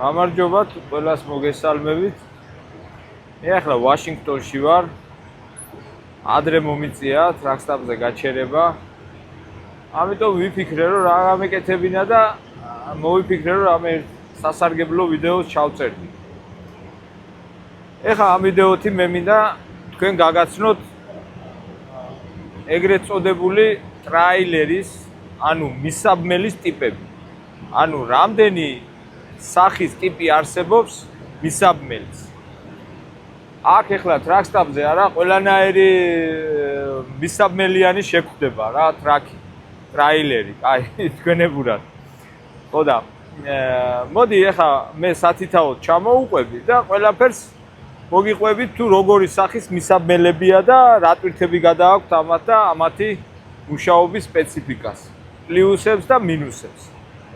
გამარჯობათ, ყველას მოგესალმებით. მე ახლა ვაშინგტონში ვარ. ადრე მომიწია ტრაკსტაპზე გაჩერება. ამიტომ ვიფიქრე, რომ რა გამეკეთებინა და მოვიფიქრე, რომ რამე სასარგებლო ვიდეოს ჩავწერდი. ეხლა ამ ვიდეოთი მე მინდა თქვენ გაგაცნოთ ეგრეთ წოდებული ტრაილერის, ანუ მისაბმელის ტიპები. ანუ რამდენი სახის ტიპი არსებობს მისაბმელს. აქ ეხლა ტრაკსტაპზე არა, ყველანაირი მისაბმელიანი შეგვხვდება რა, ტრაილერი, აი თქვენებურად. ხო და მოდი ეხლა მე სათითაოდ ჩამოუყვები და ყველაფერს მოგიყვებით თუ როგორი სახის მისაბმელებია და რა ტვირთები გადააქვთ ამათ და ამათი მუშაობის სპეციფიკას, პლუსებს და მინუსებს.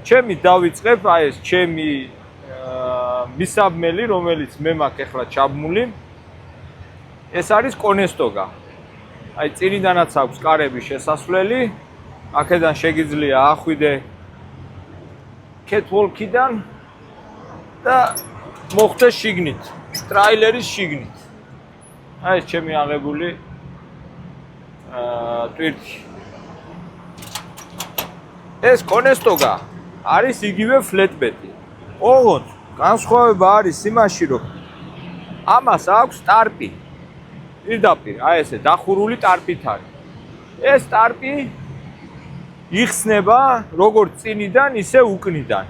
ჩემი დავიწყებ, აი ეს ჩემი მისაბმელი, რომელიც მე მაქვს ახლა ჩაბმული. ეს არის კონესტოგა. აი წინიდანაც აქვს კარები შესასვლელი. აქედან შეგიძლია ახვიდე კეთვოლკიდან და მოხვდე შიგნით, ტრაილერის შიგნით. აი ეს ჩემი აღებული ტვირთი. ეს კონესტოგა არის იგივე ფლეტბედი. ოღონდ განსხვავება არის იმაში, რომ ამას აქვს ტარპი. პირდაპირ, აი ესე დახურული ტარპით არის. ეს ტარპი იხსნება როგორც წინიდან, ისე უკნიდან.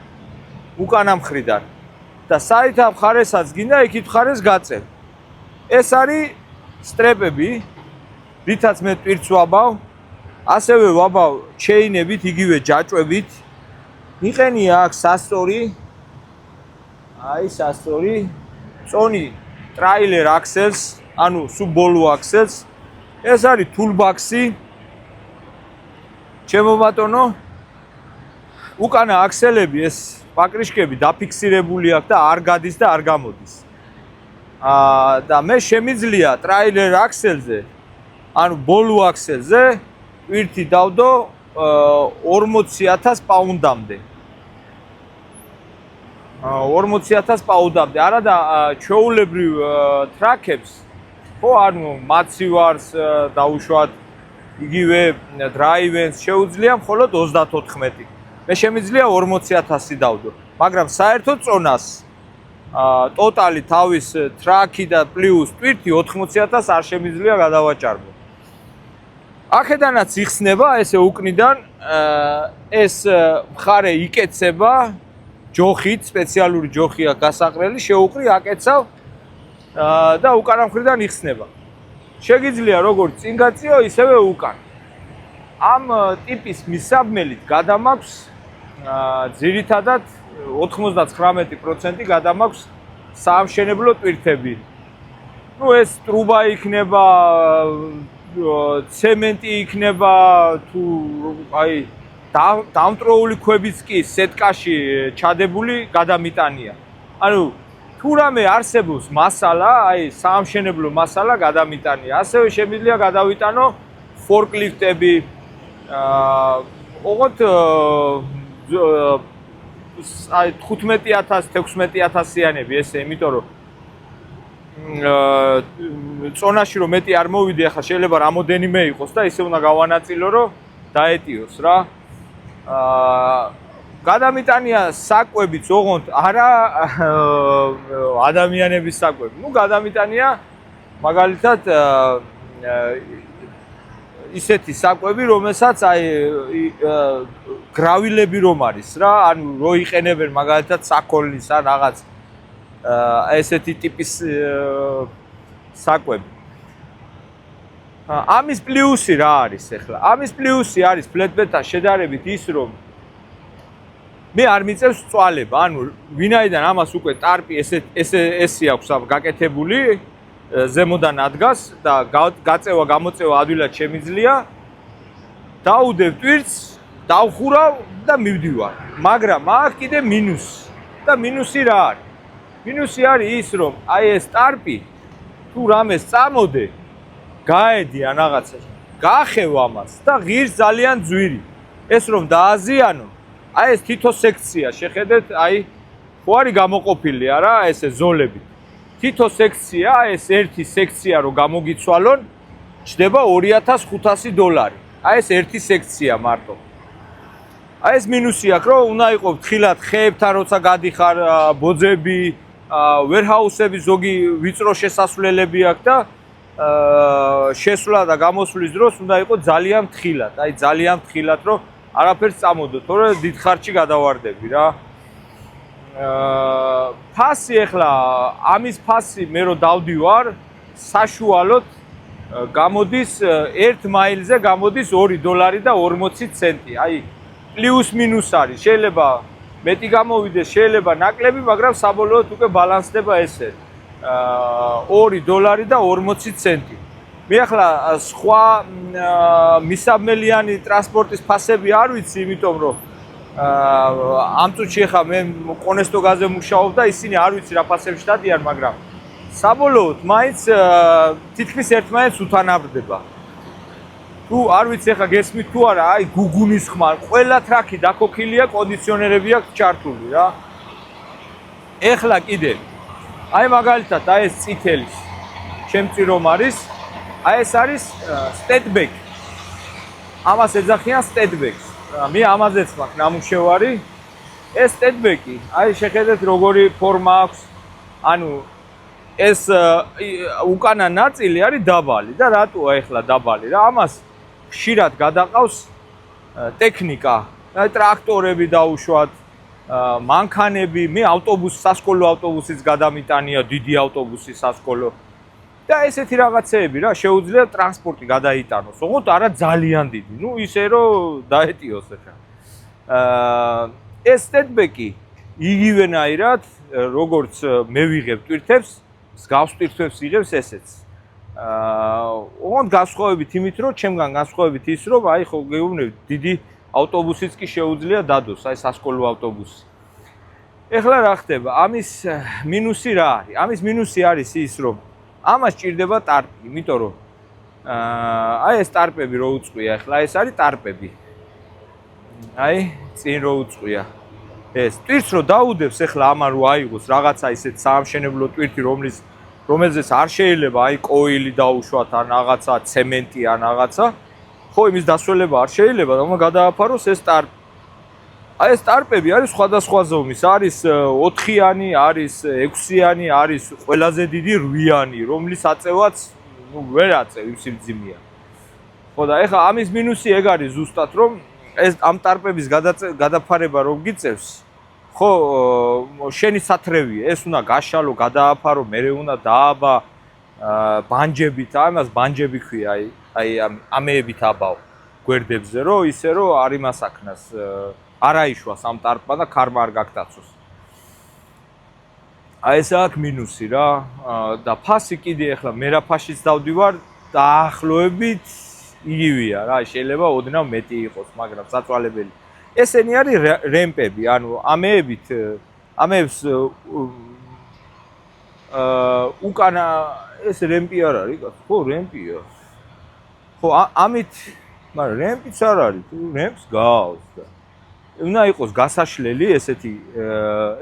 უკანა მხრიდან. და საითა მხარესაც გინდა, იქით მხარეს გაწევ. ეს არის სტრეპები, რითაც მე ტვირთს ვაბავ, ასევე ვაბავ ჩეინებით, იგივე ჯაჭვებით. მიყენია აქ სასწორი, აი სასწორი, წონი ტრაილერ აქსელს, ანუ სუბოლო აქსელს. ეს არის თულბაქსი. ჩემო ბატონო, უკანა აქსელები ეს პაკრიშკები დაფიქსირებული აქვს და არ გადის და არ გამოდის. და მე შემიძლია ტრაილერ აქსელზე, ანუ ბოლო აქსელზე ტვირთი დავდო 40,000 პაუნდამდე. 40,000 პაუნდამდე. არა და ჩვეულებრივ ტრაკებს, ხო, ანუ მაცივარს დაუშვათ, იგივე დრაივენს შეუძლია მხოლოდ 34. მე შემიძლია 40,000 დავდო, მაგრამ საერთო წონას ტოტალი თავის ტრაკი და პლუს ტვირთი 80,000 არ შემიძლია გადავაჭარბო. აქედანაც იხსნება ესე უკნიდან ეს მხარე იკეცება ჯოხით, სპეციალური ჯოხი აქვს გასაყრელი, შეუყრი აკეცავ და უკანა მხრიდან იხსნება. შეგიძლია როგორც წინ გაწიო, ისევე უკან. ამ ტიპის მისაბმელით გადამაქვს ძირითადად 99% გადამაქვს საამშენებლო ტვირთები. ნუ ეს ტრუბა იქნება, ცემენტი იქნება, თუ აი დამტროული ქვებიც კი სეტკაში ჩადებული გადამიტანია. ანუ თუ რამე არსებობს მასალა, აი საამშენებლო მასალა გადამიტანია. ასევე შემიძლია გადავიტანო ფორკლიფტები, ოღონდ აი 15,000, 16,000-იანები ესე, იმიტომ რომ წონაში რომ მეტი არ მოვიდე, ახლა შეიძლება რამოდენიმე იყოს და ისე უნდა გავანაწილო, რომ დაეტიოს რა. გადამიტანია საკვებიც, ოღონდ არა ადამიანების საკვები. ნუ გადამიტანია მაგალითად ისეთი საკვები, რომელსაც აი გრავილები რომ არის რა, ანუ რო იყენებენ მაგალითად საქონლის ან რაღაც ესეთი ტიპის საკვები. ამის პლუსი რა არის ახლა? ამის პლუსი არის ფლეტბედთან შედარებით ის, რომ მე არ მიწევს წვალება, ანუ ვინაიდან ამას უკვე ტარპი ესე აქვს გაკეთებული, ზემოდან ადგას და გაწევა გამოწევა ადვილად შემიძლია, დაუდევ ტვირთს, დავხურავ და მივდივარ. მაგრამ აქ კიდე მინუსი. და მინუსი რა არის? მინუსი არის ის, რომ აი ეს ტარპი თუ რამეს წამოდე, გაედიან რაღაცას, გახევ ამას და ღირს ძალიან ძვირი. ეს რომ დააზიანო, აი ეს თითო სექცია, შეხედეთ, აი ხო არის გამოყოფილი არა ესე ზოლები. თითო სექცია, ეს ერთი სექცია რო გამოგიცვალონ, ჩდება $2500. აი ეს ერთი სექცია მარტო. აი ეს მინუსი აქვს, რომ უნდა იყოს თხილად ხეებთან როცა გადიხარ, ბოძები, ვერჰაუსები ზოგი ვიწრო შესასვლელები აქვს და შესვლა და გამოსვლის დროს უნდა იყოს ძალიან თხილად. აი ძალიან თხილად, რომ არაფერს წამოდო, თორე დიდ ხარჯში გადავარდები რა. ფასი ახლა ამის ფასი მე რო დავდივარ, საშუალოდ გამოდის 1 მაილზე გამოდის $2.40. აი პლუს მინუს არის. შეიძლება მეტი გამოვიდეს, შეიძლება ნაკლები, მაგრამ საბოლოოდ უკვე ბალანსდება ესე. $2.40. მე ახლა სხვა მისაბმელიანი ტრანსპორტის ფასები არ ვიცი, იმიტომ რომ ამ წუთში ახლა მე კონესტოგაზე მუშაობ და ისინი არ ვიცი რა ფასებში დადიან, მაგრამ საბოლოოდ მაინც თითქმის ერთმანეთს უთანაბრდება. თუ არ ვიცი ახლა გესმით თუ არა, აი გუგუნის ხმარ, ყველა ტრაქი დაქოქილია, კონდიციონერები აქვს ჩართული რა. ეხლა კიდე აი მაგალითად აი ეს წითელი ჩემწი რომ არის, აი ეს არის სტეტბეკ. ამას ეძახიან სტეტბეკს. მე ამაზეც მაქვს ნამუშევარი. ეს სტეტბეკი, აი შეხედეთ როგორი ფორმა აქვს. ანუ ეს უკანა ნაწილი არის დაბალი და რატოა ეხლა დაბალი რა? ამას ხშირად გადაყავს ტექნიკა, ტრაქტორები დაუშვათ, მანქანები, მე სასკოლო ავტობუსიც გადამიტანია, დიდი ავტობუსი სასკოლო. და ესეთი რაღაცეები რა, შეუძლია ტრანსპორტი გადაიტანოს, ოღონდ არა ძალიან დიდი. ნუ ისე რომ დაეტიოს ახლა. ეს სტეტბეკი იგივენაირად, როგორც მე ვიღებ ტვირთებს, მსგავს ტვირთებს იღებს ესეც. ოღონდ განსხვავებით იმით, რომ ჩემგან განსხვავებით ის, რომ აი ხო გეუბნებით, დიდი ავტობუსიც კი შეუძლია დადოს, აი სასკოლო ავტობუსი. ეხლა რა ხდება? ამის მინუსი რა არის? ამის მინუსი არის ის, რომ ამას ჭირდება ტარპი, იმიტომ რომ აი ეს ტარპები რო უწყია, ეხლა ეს არის ტარპები. აი, წინ რო უწყია. ეს ტვირთს რო დაუდებს, ეხლა ამან რო აიღოს რაღაცა ისეთ საამშენებლო ტვირთი, რომელზეც არ შეიძლება აი კოილი დაუშვათ ან რაღაცა ცემენტი ან რაღაცა, ხო იმის დასველება არ შეიძლება, რომ გადააფაროს ეს ტარპი. აი ეს ტარპები არის სხვადასხვა ზომის, არის 4-იანი, არის 6-იანი, არის ყველაზე დიდი 8-იანი, რომლის აწევაც ვერ აწევ იმ სიმძიმეა. ხო და ეხლა ამის მინუსი ეგ არის ზუსტად, რომ ეს ამ ტარპების გადაფარება რომ გიწევს, ხო შენი სათრევია, ეს უნდა გაშალო, გადააფარო, მერე უნდა დააბა ბანჯებით, ამას ბანჯები ქვია, აი ამეებით აბავ გვერდებზე, რომ ისე რომ არ იმასაქნას არ აიშვას ამ ტარპმა და ქარმა არ გაგდაცოს. აი ეს აქვს მინუსი რა და ფასი კიდე ახლა მე რა ფაშიც დავდივარ დაახლოებით იგივეა რა, შეიძლება ოდნავ მეტი იყოს, მაგრამ საწვალებელი. ესენი არის რემპები, ანუ ამეებს უკანა ეს რემპი არ არის, ხო რემპია. ხო ამით, მაგრამ რემპიც არ არის, თუ რემპს გავს და უნდა იყოს გასაშლელი ესეთი,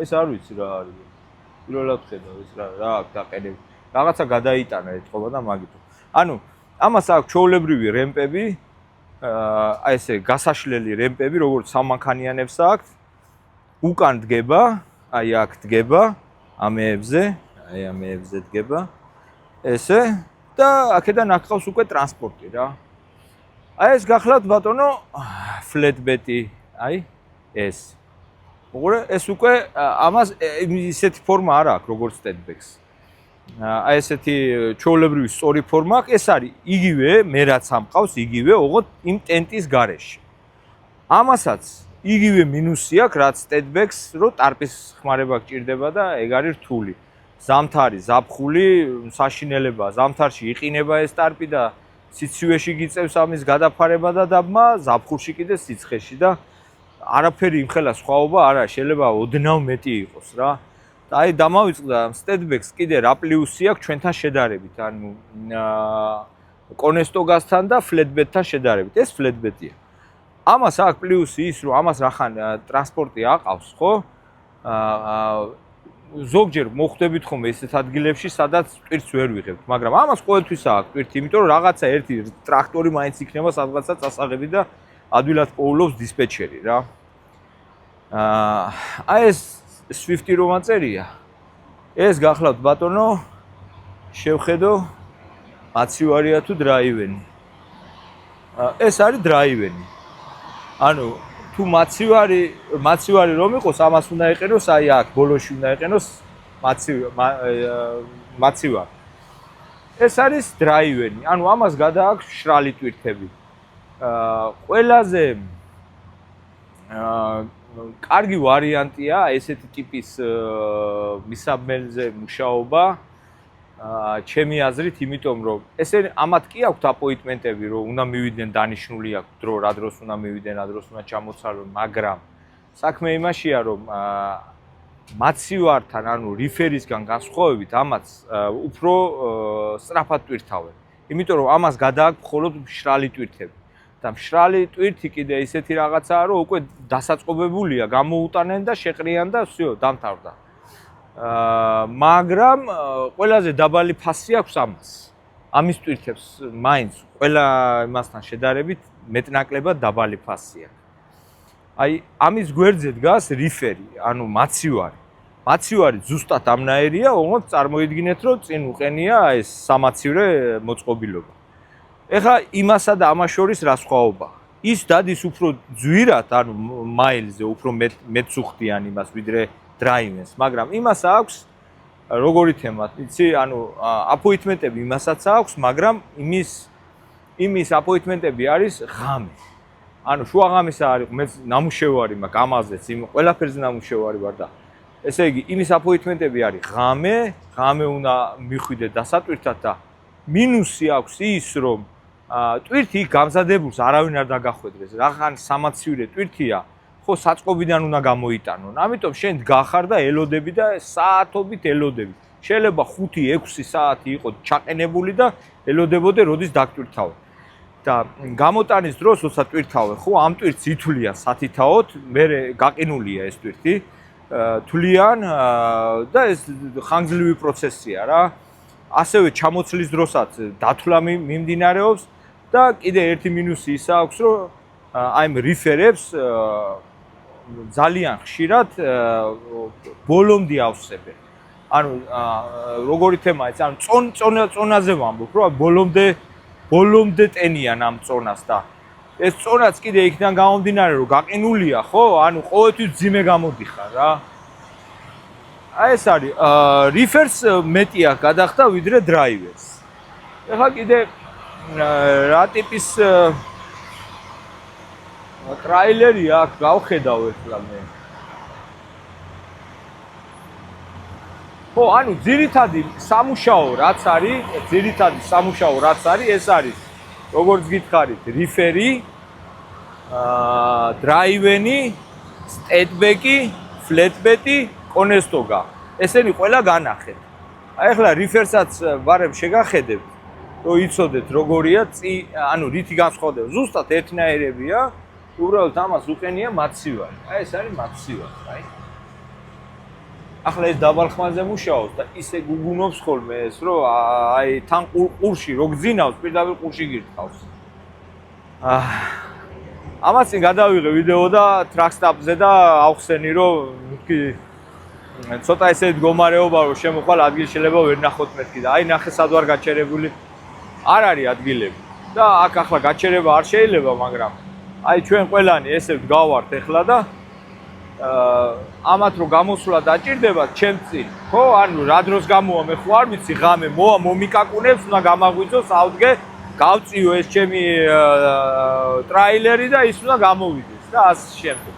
ეს არ ვიცი რა არის. პირველად ხედავ ეს რა აქვს დაყენები. რაღაცა გადაიტანა ეთყობა და მაგითო. ანუ ამას აქვს ჩვეულებრივი რემპები, აი ესე გასაშლელი რემპები, როგორც სამანქანიანებს აქვს. უკან დგება, აი აქ დგება, ამეებზე, აი ამეებზე დგება. ესე და აქედან აკყავს უკვე ტრანსპორტი რა. აი ეს გახლავთ ბატონო ფლეტბეტი, აი ეს. უყურე, ეს უკვე ამას ისეთი ფორმა არ აქვს, როგორც სტეტბექს. აი ესეთი ჩვეულებრივი სწორი ფორმა აქვს, ეს არის იგივე, მე რაც ამყავს, იგივე, ოღონდ იმ ტენტის გარეშე. ამასაც იგივე მინუსი აქვს, რაც სტეტბექს, რომ ტარპის ხმარება გჭირდება და ეგ არის რთული. ზამთარი, ზაფხული, საშინელება, ზამთარში იყინება ეს ტარპი და სიცივეში გიწევს ამის გადაფარება და დაბმა, ზაფხულში კიდე სიცხეში და არაფერი იმხელა სხვაობა არა, შეიძლება ოდნავ მეტი იყოს რა. და აი დამავიწყდა სტეტბექს კიდე რა პლუსი აქვს ჩვენთან შედარებით, ანუ კონესტოგასთან და ფლეტბეტთან შედარებით. ეს ფლეტბეტია. ამას აქვს პლუსი ის, რომ ამას რახან ტრანსპორტი აყავს, ხო? ზოგჯერ მოხვდებით ხომ ესეთ ადგილებში, სადაც ტვირთს ვერ ვიღებთ, მაგრამ ამას ყოველთვის აქვს ტვირთი, იმიტომ რომ რაღაცა ერთი ტრაქტორი მაინც იქნება სადღაცა წასაღები და ადვილად პოულობს დისპეჩერი რა. აი ეს Swift-ი რომ აწერია. ეს გახლავთ ბატონო, შევხედო მაცივარია თუ დრაივენი. ეს არის დრაივენი. ანუ თუ მაცივარი რომ იყოს, ამას უნდა ეყენოს აი აქ ბოლოში უნდა ეყენოს მაცივარი. ეს არის დრაივენი. ანუ ამას გადააქვს შრალი ტვირთები. ყველაზე კარგი ვარიანტია ესეთი ტიპის მისაბმელზე მუშაობა. ჩემი აზრით, იმიტომ რომ ესე ამათ კი აქვთ აპოინტმენტები, რომ უნდა მივიდნენ დანიშნული აქვს დრო, რა დროს უნდა მივიდნენ, რა დროს უნდა ჩამოცალონ, მაგრამ საქმე იმაშია, რომ მაცივართან, ანუ რიფერისგან განსხვავებით, ამაც უფრო სწრაფად ტვირთავენ. იმიტომ რომ ამას გადააქვს მხოლოდ მშრალი ტვირთები. და მშრალი ტვირთი კიდე ისეთი რაღაცაა, რომ უკვე დასაწყობებულია, გამოუტანენ და შეყრიან და всё, დამთავრდა. მაგრამ ყველაზე დაბალი ფასი აქვს ამას. ამის ტვირთებს მაინც ყველა იმასთან შედარებით მეტნაკლებად დაბალი ფასი აქვს. აი ამის გვერდზე დგას რიფერი, ანუ მაცივარი. მაცივარი ზუსტად ამნაირია, ოღონდ წარმოიდგინეთ, რომ წინ უყენია ეს სამაცივრე მოწყობილობა. ეხლა იმასა და ამას შორის რა სხვაობა? ის დადის უფრო ძვირად, ანუ მაილზე უფრო მეცუხტიან იმას ვიდრე დრაივენს, მაგრამ იმას აქვს როგორი თემა, იცი, ანუ აპოინტმენტები იმასაც აქვს, მაგრამ იმის აპოინტმენტები არის ღამე. ანუ შუაღამისა არის, მე ნამუშევარი მაქვს ამაზეც, იმ ყველაფერზე ნამუშევარი ვარ და ესე იგი, იმის აპოინტმენტები არის ღამე უნდა მიხვიდე დასატვირთად და მინუსი აქვს ის, რომ ტვირთი გამზადებულს არავინ არ დაგახვედრეს. რახან სამაცივრე ტვირთია, ხო საწყობიდან უნდა გამოიტანონ. ამიტომ შენ დგახარ და ელოდები და საათობით ელოდები. შეიძლება 5-6 საათი იყოს ჩაყენებული და ელოდებოდე, როდის დაგტვირთავენ. და გამოტანის დროს, როცა ტვირთავენ, ხო, ამ ტვირთს ითვლიან სათითაოდ, მე გაყინულია ეს ტვირთი, თვლიან და ეს ხანგრძლივი პროცესია რა. ასევე ჩამოცლის დროსაც დათვლა მიმდინარეობს და კიდე ერთი მინუსი ის აქვს, რომ აი ამ რიფერებს ძალიან ხშირად ბოლომდე ავსებენ. ანუ როგორი თემაა ეს, ანუ წონაზე ვამბობ, რომ ბოლომდე ტენიან ამ წონას და ეს წონაც კიდე იქიდან გამომდინარე, რომ გაყინულია, ხო? ანუ ყოველთვის ძიმე გამოდიხარ რა. აი ეს არის რიფერს მეტია გადახდა ვიდრე დრაივერს. ეხლა კიდე რა ტიპის ტრაილერი აქვს, გავხედავ ეხლა მე. ხო, ანუ ძირითადი სამუშაო რაც არის, ეს არის როგორც გითხარით, რიფერი, დრაივენი, სტეტბეკი, ფლეტბეტი, კონესტოგა. ესენი ყველა განახეთ. აი ახლა რიფერსაც ვარემ შეგახედებთ, რომ იცოდეთ როგორია, ანუ რითი განსხვავდება. ზუსტად ერთნაირებია, უბრალოდ ამას უყენია მაცივარი. აი ეს არის მაცივარი, აი. ახლა ეს დაბალ ხმაზე მუშაობს და ისე გუგუნობს ხოლმე ეს, რომ აი თან ყურში რო გძინავს, პირდაპირ ყურში გირთავს. ამას წინ გადავიღე ვიდეო და ტრაკსტაპზე და ავხსენი, რომ ცოტა ესე მდგომარეობა რომ შემოყვალ ადგილი შეიძლება ვერ ნახოთ მეთქი და აი ნახე სად ვარ გაჩერებული. არ არის ადგილები და აქ ახლა გაჩერება არ შეიძლება, მაგრამ აი ჩვენ ყველანი ესე ვდგავართ ახლა და ამათ რო გამოსვლა დაჭირდება ჩემ წინ, ხო? ანუ რა დროს გამოვა მე ხო არ ვიცი, ღამე მომიკაკუნებს, უნდა გამაღვიძოს, ავდგე, გავწიო ეს ჩემი ტრაილერი და ის უნდა გამოვიდეს და ასე შემდეგ.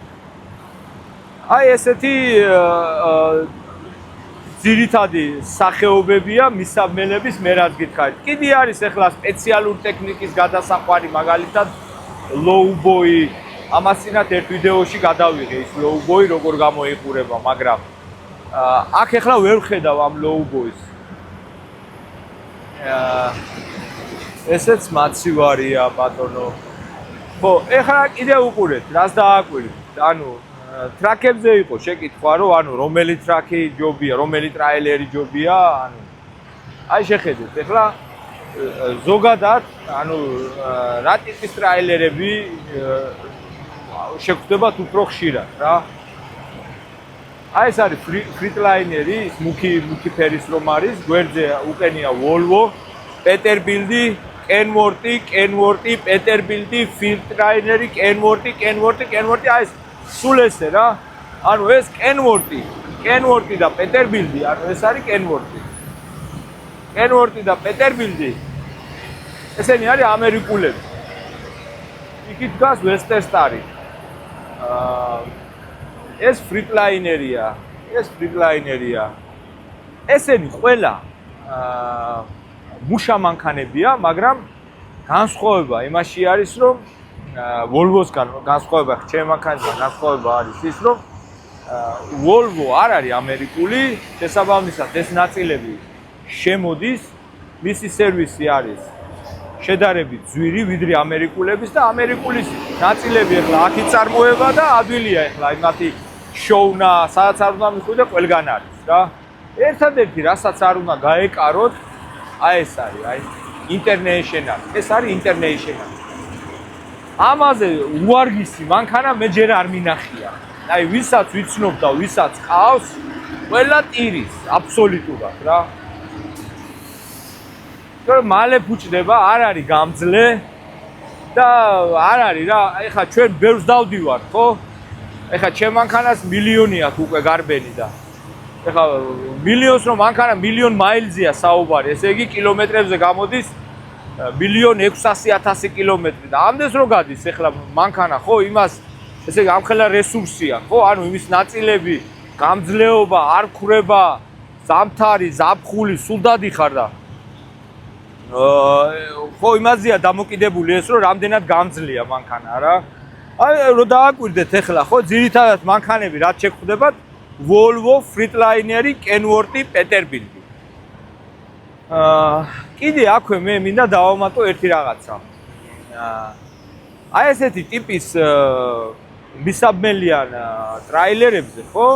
აი ესეთი ძირითადი სახეობებია მისაბმელების მე რაც გითხარით. კიდე არის ახლა სპეციალური ტექნიკის გადასაყვანი, მაგალითად ლოუ-ბოი. ამას წინათ ერთ ვიდეოში გადავიღე ის ლოუ-ბოი როგორ გამოიყურება, მაგრამ აქ ახლა ვერ ვხედავ ამ ლოუ-ბოის. ესეც მაცივარია ბატონო. ხო, ახლა კიდე უყურეთ, რას დააკვირდით. ანუ ტრაქებზე იყო შეკითხვა, რომ ანუ რომელი ტრაქი ჯობია, რომელი ტრაილერი ჯობია, ანუ აი შეხედეთ, ეხლა ზოგადად, ანუ რა ტიპის ტრაილერები შეგვხვდებათ უფრო ხშირად, რა. აი ეს არის ფრიტლაინერი, ის მუქი ფერის რომ არის, გვერდზე უყენია Volvo, Peterbilt, Kenworth, Peterbilt, Filtraineri, Kenworth, აი ეს სულ ესე რა. ანუ ეს Kenworth და Peterbilt, ანუ ეს არის Kenworth და Peterbilt. ესენი არის ამერიკულები. იქით დგას Western Star-ი. ეს ფრიტლაინერია. ესენი ყველა მუშა მანქანებია, მაგრამ განსხვავება იმაში არის, რომ Volvo-სგან განსხვავება, ჩემ მანქანებთან განსხვავება არის ის, რომ Volvo არ არის ამერიკული, შესაბამისად ეს ნაწილები შემოდის, მისი სერვისი არის შედარებით ძვირი, ვიდრე ამერიკულების და ამერიკულის ნაწილები ახლა აქ იწარმოება და ადვილია ახლა იმათი შოუნა, სადაც არ უნდა მიხვიდე, ყველგან არის რა. ერთადერთი რასაც არ უნდა გაეკაროთ, აი ეს არის, აი International. ეს არის International. ამაზე უარგისი მანქანა მე ჯერ არ მინახია. აი ვისაც ვიცნობ და ვისაც ყავს, ყველა ტირის, აბსოლუტურად რა. მალე ფუჭდება, არ არის გამძლე და არ არის რა, ეხლა ჩვენ ბევრს დავდივართ, ხო? ეხლა ჩემ მანქანას მილიონი აქვს უკვე გარბენი და ეხლა მილიონს რომ მანქანა მილიონ მაილზია საუბარი, ესე იგი კილომეტრებზე გამოდის 1.600.000 კილომეტრი და ამდენს რო გადის ეხლა მანქანა, ხო, იმას ესე იგი ამხელა რესურსია, ხო? ანუ იმის ნაწილები, გამძლეობა, არ ქრება, ზამთარი, ზაფხული, სულ დადიხარ და ხო იმაზეა დამოკიდებული ეს რომ რამდენად გამძლეა მანქანა რა. აი რო დააკვირდეთ ეხლა ხო ძირითადად მანქანები რაც შეხვდებათ Volvo, Freightliner, Kenworth, Peterbilt. კიდე აქვე მე მინდა დავამატო ერთი რაღაცა. აი ესეთი ტიპის მისაბმელიან ტრაილერებზე ხო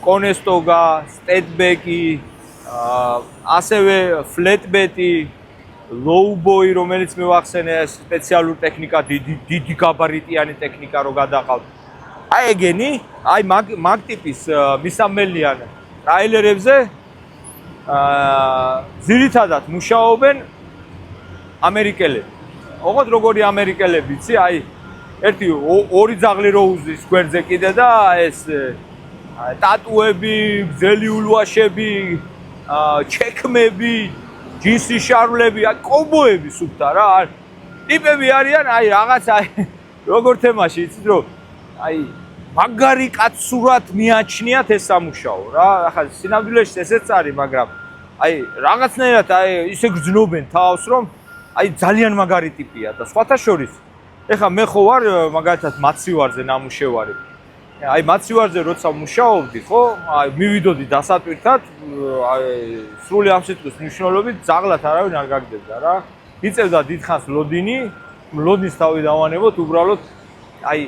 Conestoga, Stepback-ი, ასევე Flatbed-ი, Lowboy, რომელიც მივახსენე სპეციალური ტექნიკა, დიდი გაბარიტიანი ტექნიკა რო გადაყავთ. აი ეგენი, აი მაგ ტიპის მისამელიან ტრაილერებზე ძირითადად მუშაობენ ამერიკელები. ოღონდ როგორი ამერიკელები, იცი, აი ერთი ორი ძაღლი რო უზის გვერდზე კიდე და ეს ტატუები, გზელი ულვაშები, ჩექმები, ჯინსის შარვლები, კოვბოები სუფთა რა. ტიპები არიან, აი რაღაც აი როგორ თემაში იცით რომ აი მაგარი კაცურად მიაჩნიათ ეს სამუშაო რა. ახლა სინამდვილეში ესეც არის, მაგრამ აი რაღაცნაირად აი ისე გრძნობენ თავს რომ აი ძალიან მაგარი ტიპია და სხვათა შორის ეხლა მე ხო ვარ მაგალითად მაცივარზე ნამუშევარი. აი მაცივარზე როცა მუშაობდი, ხო? აი მივიდოდი დასატვირთად, აი სრული ამ სიტყვის მნიშვნელობით ძაღლად არავინ არ გაგდებდა რა. იწევდა დიდხანს ლოდინის თავი დავანებოთ, უბრალოდ აი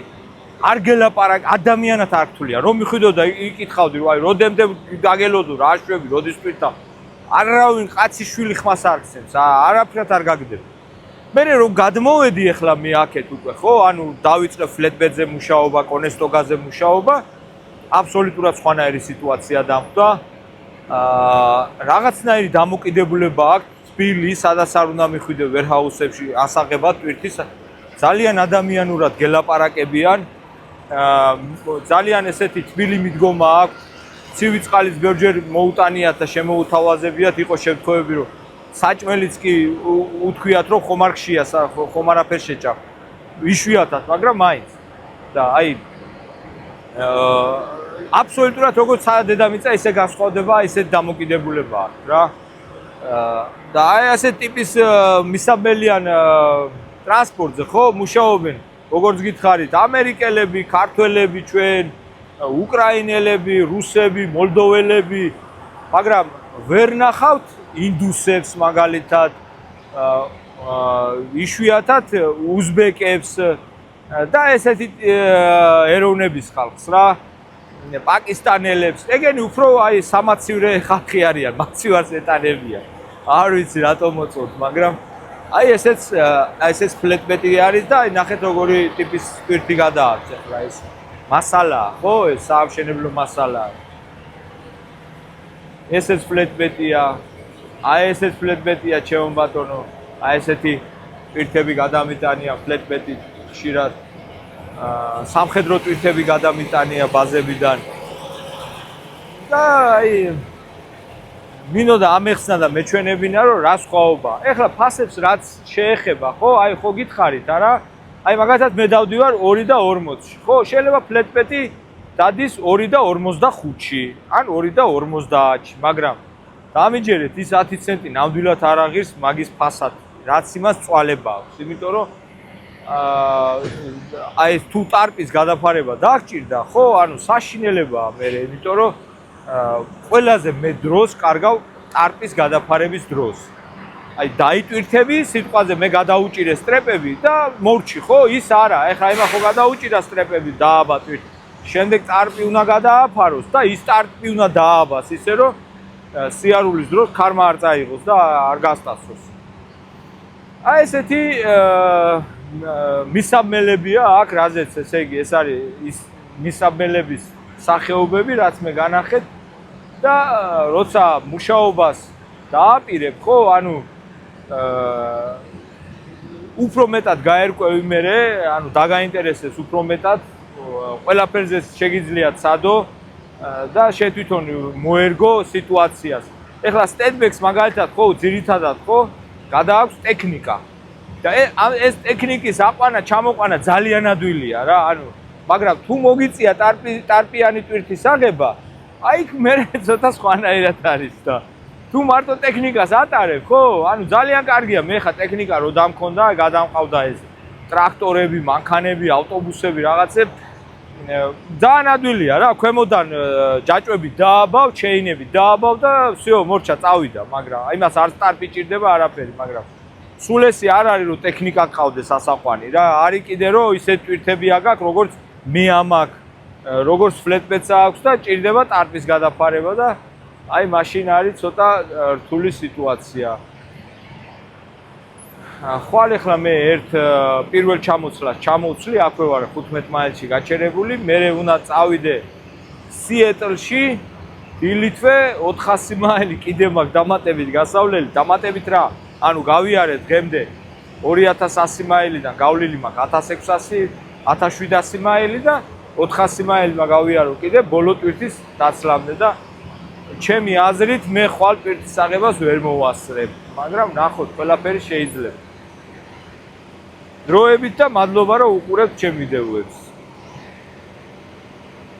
არ გელაპარაკ ადამიანად არ რთულია. რომ მიხვიდოდა იკითხავდი, რომ აი როდემდე გაგელოდო რა შვები, როდის თვითა. არავინ კაცი შვილი ხმას არ ხსენს, არაფრად არ გაგდებდა. მე რომ გადმოვედი ახლა მე აქეთ უკვე, ხო? ანუ დავიწყე Flatbed-ზე მუშაობა, Conestoga-ზე მუშაობა, აბსოლუტურად სხვანაირი სიტუაცია დამხვდა. რაღაცნაირი დამოკიდებულება აქვს თბილი, სადაც არ უნდა მიხვიდე warehouse-ებში ასაღებად ტვირთის. ძალიან ადამიანურად გელაპარაკებიან. ძალიან ესეთი თბილი მიდგომა აქვს. ცივი წყალის ბევრჯერ მოუტანიათ და შემოუთავაზებიათ, იყო შემთხვევები, რომ საჭმელიც კი უთქვიათ, რომ ხომ არ ხშია, ხომ არაფერ შეჭამ. იშვიათად, მაგრამ მაინც. და აი აბსოლუტურად როგორც დედამიწა ისე განსხვავდება, ისე დამოკიდებულება აქვს რა. და აი ასეთ ტიპის მისაბმელიან ტრანსპორტზე ხო მუშაობენ, როგორც გითხარით, ამერიკელები, ქართველები ჩვენ, უკრაინელები, რუსები, მოლდოველები, მაგრამ ვერ ნახავთ ინდუსებს მაგალითად, იშვიათად უზბეკებს, და ესეთი ეროვნების ხალხს რა პაკისტანელებს ეგენი უფრო აი სამაცივრე ხალხი არიან მაცივარსეტანებიან არ ვიცი რატომ მოწოთ მაგრამ აი ესეც ფლეტბეტი არის და აი ნახეთ როგორი ტიპის სპირტი გადააქვს ახლა ეს მასალაა ხო ეს საამშენებლო მასალაა ესეც ფლეტბეტია აი ესეც ფლეტბეტია ჩემო ბატონო აი ესეთი ტვირთები გადამიტანია ფლეტბეტი ხშირად სამხედრო ტვირთები გადამიტანია ბაზებიდან და აი მინოდა ამეხსნა და მეჩვენებინა რომ რა სხვაობა ეხლა ფასებს რაც შეეხება ხო აი ხო გითხარით არა აი მაგალითად მე დავდივარ 2 და 40-ში ხო შეიძლება ფლეტბეტი დადის 2 და 45-ში ან 2 და 50-ში მაგრამ დამიჯერეთ ის 10 ცენტი ნამდვილად არ აღირს მაგის ფასად რაც იმას წვალება აქვს იმიტომ რომ აი თუ ტარპის გადაფარება დაგჭირდა ხო ანუ საშინელებაა მე იმიტომ რომ ყველაზე მე დროს კარგავ ტარპის გადაფარების დროს აი დაიტვირთები სიტყვაზე მე გადაუჭირე სტრეპები და მორჩი ხო ის არა ეხლა ება ხო გადაუჭირა სტრეპები დააბატვით შემდეგ ტარპი უნდა გადააფაროს და ის ტარპი უნდა დააბას ისე რომ სიარულის დროს ქარმა არ წაიღოს და არ გასტაცოს აი ესეთი მისაბმელებია აქ რაზეც ესე იგი ეს არის ის მისაბმელების სახეობები რაც მე განახეთ და როცა მუშაობას დააპირებ ხო ანუ უფრო მეტად გაერკვევი მე ანუ დაგაინტერესებს უფრო მეტად ყველაფერზე შეგიძლია ცადო და შე თვითონ მოერგო სიტუაციას ეხლა სტენდბექს მაგალითად ხო ძირითადად ხო გადააქვს ტექნიკა და ეს ტექნიკის აყვანა ჩამოყვანა ძალიან ადვილია რა ანუ მაგრამ თუ მოგიწია ტარპიანი ტვირთის აღება აი მე ცოტა სხვანაირად არის და თუ მარტო ტექნიკას ატარებ ხო ანუ ძალიან კარგია მე ხა ტექნიკა რო დამქონდა გადამყავდა ეს ტრაქტორები მანქანები ავტობუსები რაღაცები ძალიან ადვილია რა ქვემოდან ჯაჭვები დააბავ ჩეინები დააბავ და всё მორჩა წავიდა მაგრამ იმას არ სტარტი ჭირდება არაფერი მაგრამ სულ ესე არ არის რომ ტექნიკა ყავდეს ასაყვანი რა არის კიდე რომ ისეთ ტვირთები აგაკ როგორც მე ამაკ როგორც ფლეტბეტს აქვს და ჭირდება ტარპის გადაფარება და აი მაშინ არის ცოტა რთული სიტუაცია ხვალ ახლა მე ერთ პირველ ჩამოცლას ჩამოვცლი აქვე ვარ 15 მაილში გაჩერებული მე უნდა წავიდე სიეტლში დილითვე 400 მაილი კიდე მაქვს დამატებით გასავლელი დამატებით რა ანუ გავიარეთ დღემდე 2100 მაილიდან გავლილი მაქვს 1600 1700 მაილი და 400 მაილი მაგავიარო კიდე ბოლო ტვირთის დაცლამდე და ჩემი აზრით მე ხვალ ტვირთის აღებას ვერ მოვასწრებ მაგრამ ნახოთ ყველაფერი შეიძლება დროებით და მადლობა რომ უყურებთ ჩემ ვიდეოებს